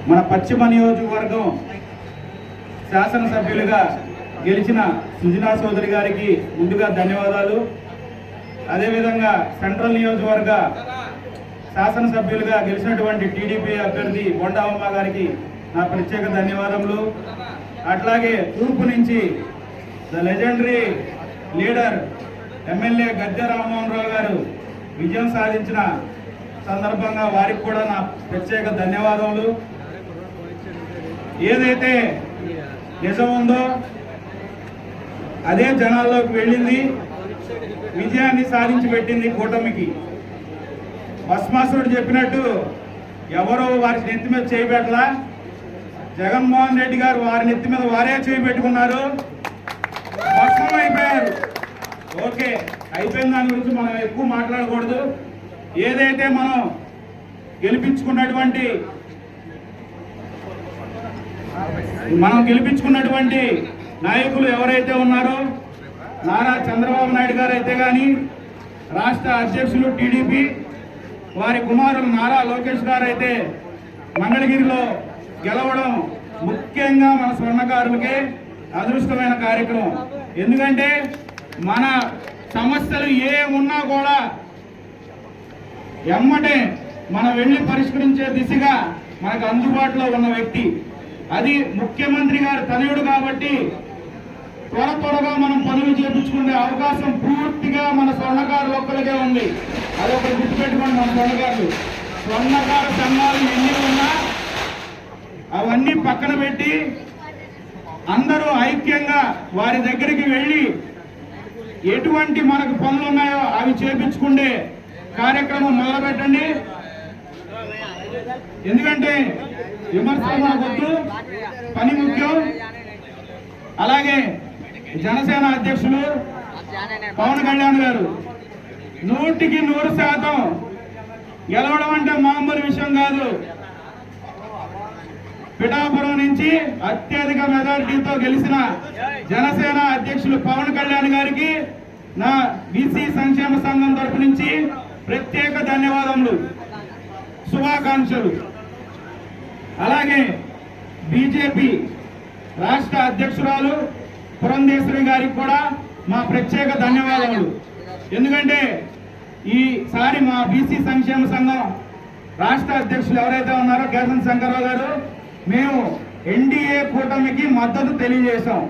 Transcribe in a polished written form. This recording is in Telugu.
మన పశ్చిమ నియోజకవర్గం శాసనసభ్యులుగా గెలిచిన సుజనా చౌదరి గారికి ముందుగా ధన్యవాదాలు. అదేవిధంగా సెంట్రల్ నియోజకవర్గ శాసనసభ్యులుగా గెలిచినటువంటి టీడీపీ అభ్యర్థి బొండావమ్మ గారికి నా ప్రత్యేక ధన్యవాదములు. అట్లాగే తూర్పు నుంచి the legendary leader MLA Gadde Rammohan Rao గారు విజయం సాధించిన సందర్భంగా వారికి కూడా నా ప్రత్యేక ధన్యవాదములు. ఏదైతే నిజం ఉందో అదే జనాల్లోకి వెళ్ళింది, విజయాన్ని సాధించి పెట్టింది కూటమికి. భస్మాసురుడు చెప్పినట్టు ఎవరో వారి నెత్తి మీద చేయబెట్టలా, జగన్మోహన్ రెడ్డి గారు వారి నెత్తి మీద వారే చేయబెట్టుకున్నారు, భస్మం అయిపోయారు. ఓకే, అయిపోయిన దాని గురించి మనం ఎక్కువ మాట్లాడకూడదు. ఏదైతే మనం గెలిపించుకున్నటువంటి నాయకులు ఎవరైతే ఉన్నారో, నారా చంద్రబాబు నాయుడు గారు అయితే కానీ, రాష్ట్ర అధ్యక్షులు టీడీపీ వారి కుమారులు నారా లోకేష్ గారు అయితే మంగళగిరిలో గెలవడం ముఖ్యంగా మన స్వర్ణకారులకే అదృష్టమైన కార్యక్రమం. ఎందుకంటే మన సమస్యలు ఏమున్నా కూడా ఎమ్మటే మనం వెళ్ళి పరిష్కరించే దిశగా మనకు అందుబాటులో ఉన్న వ్యక్తి. అది ముఖ్యమంత్రి గారి తనయుడు కాబట్టి త్వరగా మనం పనులు చేపించుకునే అవకాశం పూర్తిగా మన స్వర్ణకారులు ఒక్కరికే ఉంది. అదొకటి గుర్తుపెట్టుకోండి. మన స్వర్ణకారు సంఘాలు ఎన్ని ఉన్నా అవన్నీ పక్కన పెట్టి అందరూ ఐక్యంగా వారి దగ్గరికి వెళ్ళి ఎటువంటి మనకు పనులు ఉన్నాయో అవి చేపించుకుంటే కార్యక్రమం మొదలుపెట్టండి. ఎందుకంటే విమర్శలు మనకొద్దు, పని ముఖ్యం. అలాగే జనసేన అధ్యక్షులు పవన్ కళ్యాణ్ గారు 100% గెలవడం అంటే మామూలు విషయం కాదు. పిఠాపురం నుంచి అత్యధిక మెజారిటీతో గెలిచిన జనసేన అధ్యక్షులు పవన్ కళ్యాణ్ గారికి నా బీసీ సంక్షేమ సంఘం తరపు నుంచి ప్రత్యేక ధన్యవాదములు, శుభాకాంక్షలు. అలాగే బీజేపీ రాష్ట్ర అధ్యక్షురాలు పురంధేశ్వరి గారికి కూడా మా ప్రత్యేక ధన్యవాదములు. ఎందుకంటే ఈసారి మా బీసీ సంక్షేమ సంఘం రాష్ట్ర అధ్యక్షులు ఎవరైతే ఉన్నారో కేశన్ శంకర్రావు గారు, మేము ఎన్డీఏ కూటమికి మద్దతు తెలియజేశాం.